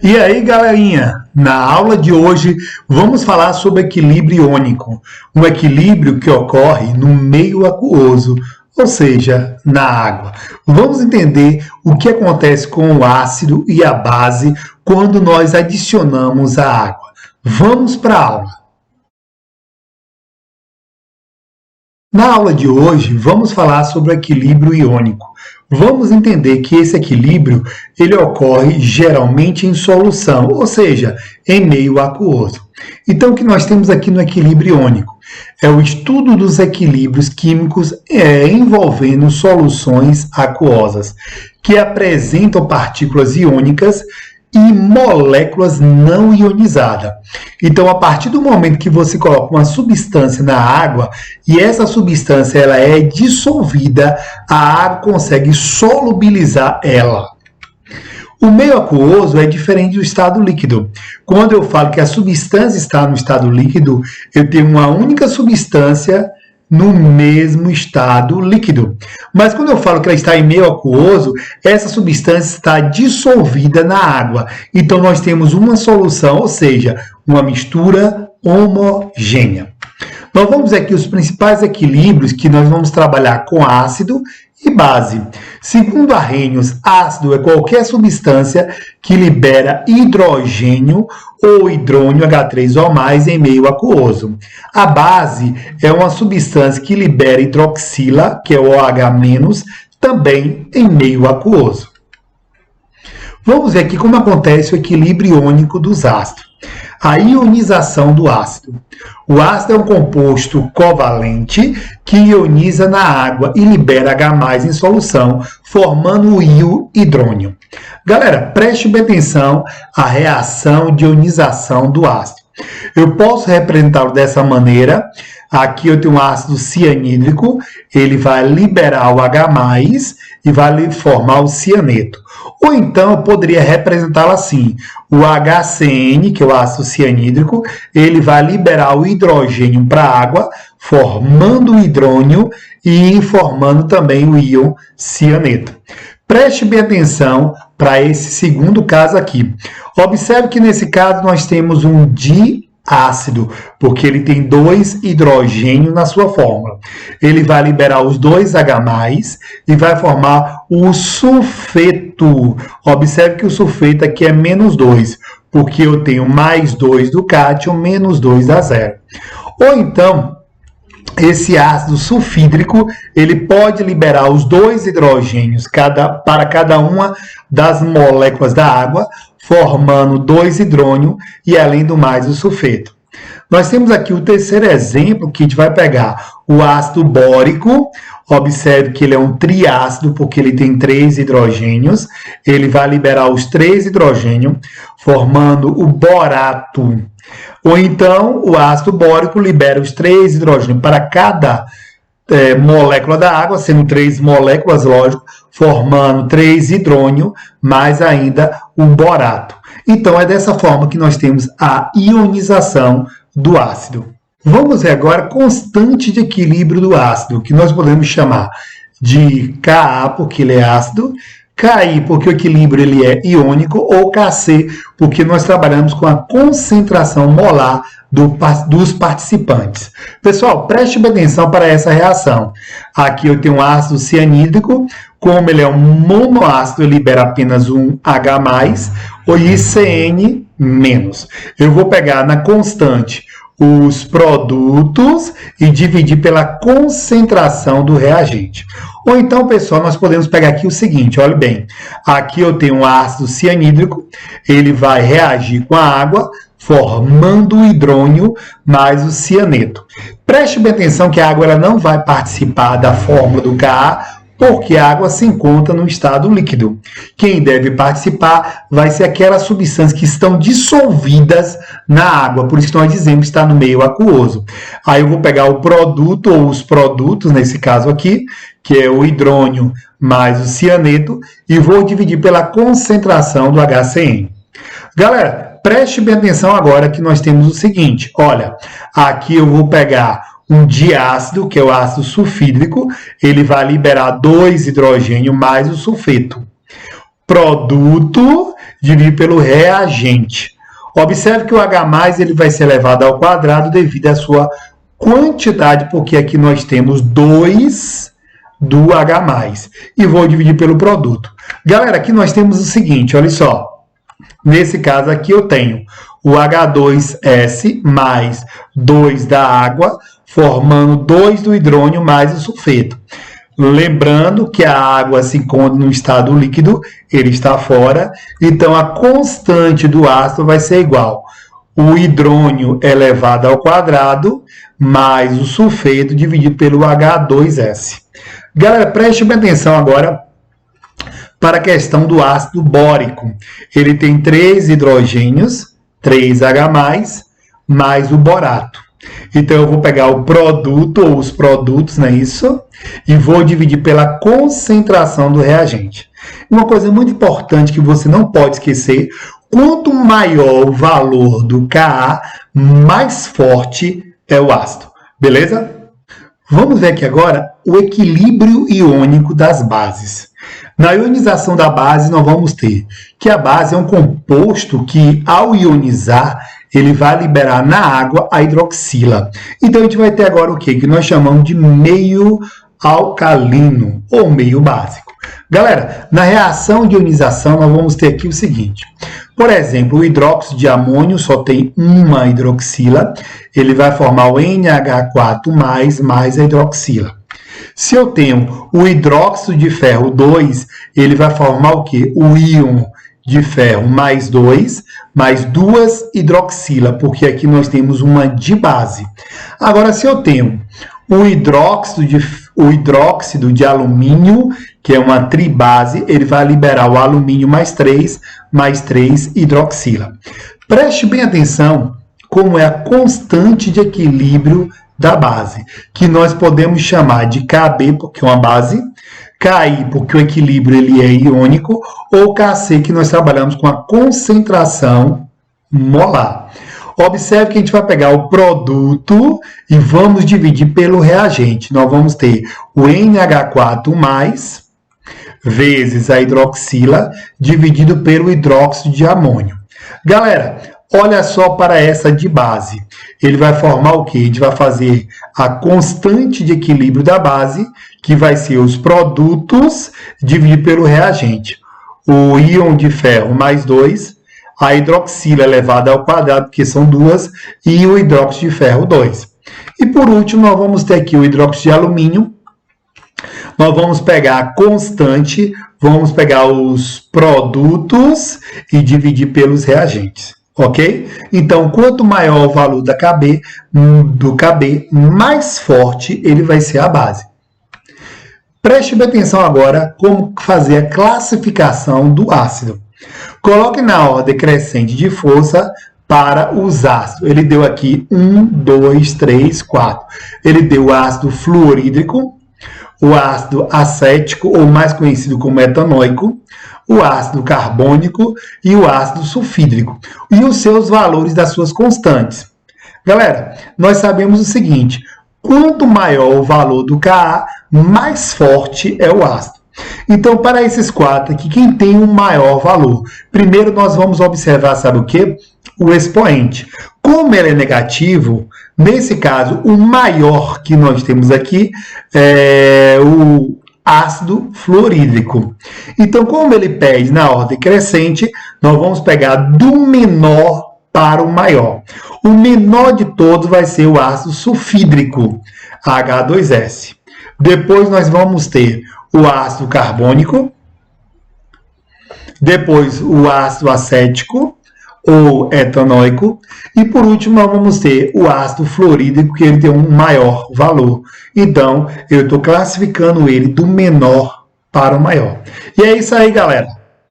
E aí, galerinha, na aula de hoje vamos falar sobre equilíbrio iônico, um equilíbrio que ocorre no meio aquoso, ou seja, na água. Vamos entender o que acontece com o ácido e a base quando nós adicionamos a água. Vamos para a aula. Na aula de hoje, vamos falar sobre o equilíbrio iônico. Vamos entender que esse equilíbrio ele ocorre geralmente em solução, ou seja, em meio aquoso. Então, o que nós temos aqui no equilíbrio iônico é o estudo dos equilíbrios químicos envolvendo soluções aquosas, que apresentam partículas iônicas e moléculas não ionizadas. Então, a partir do momento que você coloca uma substância na água e essa substância ela é dissolvida, a água consegue solubilizar ela. O meio aquoso é diferente do estado líquido. Quando eu falo que a substância está no estado líquido, eu tenho uma única substância no mesmo estado líquido. Mas quando eu falo que ela está em meio aquoso, essa substância está dissolvida na água. Então, nós temos uma solução, ou seja, uma mistura homogênea. Nós vamos ver aqui os principais equilíbrios que nós vamos trabalhar com ácido e base. Segundo Arrhenius, ácido é qualquer substância que libera hidrogênio ou hidrônio H3 ou mais em meio aquoso. A base é uma substância que libera hidroxila, que é o OH-, também em meio aquoso. Vamos ver aqui como acontece o equilíbrio iônico dos ácidos. A ionização do ácido. O ácido é um composto covalente que ioniza na água e libera H+ em solução, formando o íon hidrônio. Galera, preste bem atenção à reação de ionização do ácido. Eu posso representá-lo dessa maneira. Aqui eu tenho um ácido cianídrico, ele vai liberar o H+, e vai formar o cianeto. Ou então eu poderia representá-lo assim, o HCN, que é o ácido cianídrico, ele vai liberar o hidrogênio para a água, formando o hidrônio e formando também o íon cianeto. Preste bem atenção para esse segundo caso aqui. Observe que nesse caso nós temos um diácido, porque ele tem 2 hidrogênios na sua fórmula. Ele vai liberar os 2 H+, e vai formar o sulfeto. Observe que o sulfeto aqui é -2, porque eu tenho +2 do cátion, -2 dá 0. Ou então, esse ácido sulfídrico, ele pode liberar os 2 hidrogênios para cada uma das moléculas da água, formando 2 hidrônio e, além do mais, o sulfeto. Nós temos aqui o terceiro exemplo, que a gente vai pegar o ácido bórico. Observe que ele é um triácido, porque ele tem 3 hidrogênios. Ele vai liberar os 3 hidrogênios, formando o borato. Ou então, o ácido bórico libera os 3 hidrogênios para cada molécula da água, sendo 3 moléculas, lógico, formando 3 hidrônio, mais ainda o borato. Então, é dessa forma que nós temos a ionização do ácido. Vamos ver agora a constante de equilíbrio do ácido, que nós podemos chamar de Ka, porque ele é ácido, Ki, porque o equilíbrio ele é iônico, ou Kc, porque nós trabalhamos com a concentração molar dos participantes. Pessoal, preste bem atenção para essa reação. Aqui eu tenho um ácido cianídrico, como ele é um monoácido, ele libera apenas um H+, ou ICN-. Eu vou pegar na constante os produtos e dividir pela concentração do reagente. Ou então, pessoal, nós podemos pegar aqui o seguinte, olha bem, aqui eu tenho um ácido cianídrico, ele vai reagir com a água, formando o hidrônio mais o cianeto. Preste bem atenção que a água ela não vai participar da fórmula do Ka, porque a água se encontra no estado líquido. Quem deve participar vai ser aquelas substâncias que estão dissolvidas na água, por isso que nós dizemos que está no meio aquoso. Aí eu vou pegar o produto, ou os produtos, nesse caso aqui, que é o hidrônio mais o cianeto, e vou dividir pela concentração do HCN. Galera, preste bem atenção agora que nós temos o seguinte, olha, aqui eu vou pegar um diácido, que é o ácido sulfídrico, ele vai liberar 2 hidrogênios mais o sulfeto. Produto dividido pelo reagente. Observe que o H+, ele vai ser elevado ao quadrado devido à sua quantidade, porque aqui nós temos 2 do H+. E vou dividir pelo produto. Galera, aqui nós temos o seguinte, olha só. Nesse caso aqui eu tenho o H2S mais 2 da água, formando 2 do hidrônio mais o sulfeto. Lembrando que a água se encontra no estado líquido, ele está fora, então a constante do ácido vai ser igual. O hidrônio elevado ao quadrado, mais o sulfeto dividido pelo H2S. Galera, preste bem atenção agora para a questão do ácido bórico. Ele tem 3 hidrogênios, 3H+, mais o borato. Então, eu vou pegar o produto, ou os produtos, não é isso? E vou dividir pela concentração do reagente. Uma coisa muito importante que você não pode esquecer, quanto maior o valor do Ka, mais forte é o ácido. Beleza? Vamos ver aqui agora o equilíbrio iônico das bases. Na ionização da base, nós vamos ter que a base é um composto que, ao ionizar, ele vai liberar na água a hidroxila. Então, a gente vai ter agora o quê? Que nós chamamos de meio alcalino, ou meio básico. Galera, na reação de ionização, nós vamos ter aqui o seguinte. Por exemplo, o hidróxido de amônio só tem uma hidroxila. Ele vai formar o NH4+, mais a hidroxila. Se eu tenho o hidróxido de ferro 2, ele vai formar o quê? O íon de ferro mais 2, mais 2 hidroxila, porque aqui nós temos uma dibase. Agora, se eu tenho o hidróxido de alumínio, que é uma tribase, ele vai liberar o alumínio mais 3 hidroxila. Preste bem atenção como é a constante de equilíbrio da base, que nós podemos chamar de Kb, porque é uma base, Ki, porque o equilíbrio ele é iônico, ou Kc, que nós trabalhamos com a concentração molar. Observe que a gente vai pegar o produto e vamos dividir pelo reagente. Nós vamos ter o NH4+, vezes a hidroxila, dividido pelo hidróxido de amônio. Galera, olha só para essa de base. Ele vai formar o quê? A gente vai fazer a constante de equilíbrio da base, que vai ser os produtos dividido pelo reagente. O íon de ferro mais 2, a hidroxila elevada ao quadrado, que são 2, e o hidróxido de ferro 2. E por último, nós vamos ter aqui o hidróxido de alumínio. Nós vamos pegar a constante, vamos pegar os produtos e dividir pelos reagentes. Ok? Então, quanto maior o valor do Kb, mais forte ele vai ser a base. Preste bem atenção agora como fazer a classificação do ácido. Coloque na ordem crescente de força para os ácidos. Ele deu aqui 1, 2, 3, 4. Ele deu o ácido fluorídrico, o ácido acético, ou mais conhecido como etanóico, o ácido carbônico e o ácido sulfídrico, e os seus valores das suas constantes. Galera, nós sabemos o seguinte, quanto maior o valor do Ka, mais forte é o ácido. Então, para esses 4 aqui, quem tem um maior valor? Primeiro, nós vamos observar, sabe o quê? O expoente. Como ele é negativo, nesse caso, o maior que nós temos aqui é o ácido fluorídrico. Então, como ele pede na ordem crescente, nós vamos pegar do menor para o maior. O menor de todos vai ser o ácido sulfídrico, H2S. Depois nós vamos ter o ácido carbônico, depois o ácido acético, ou etanóico, e por último nós vamos ter o ácido fluorídrico, que ele tem um maior valor. Então, eu estou classificando ele do menor para o maior. E é isso aí, galera.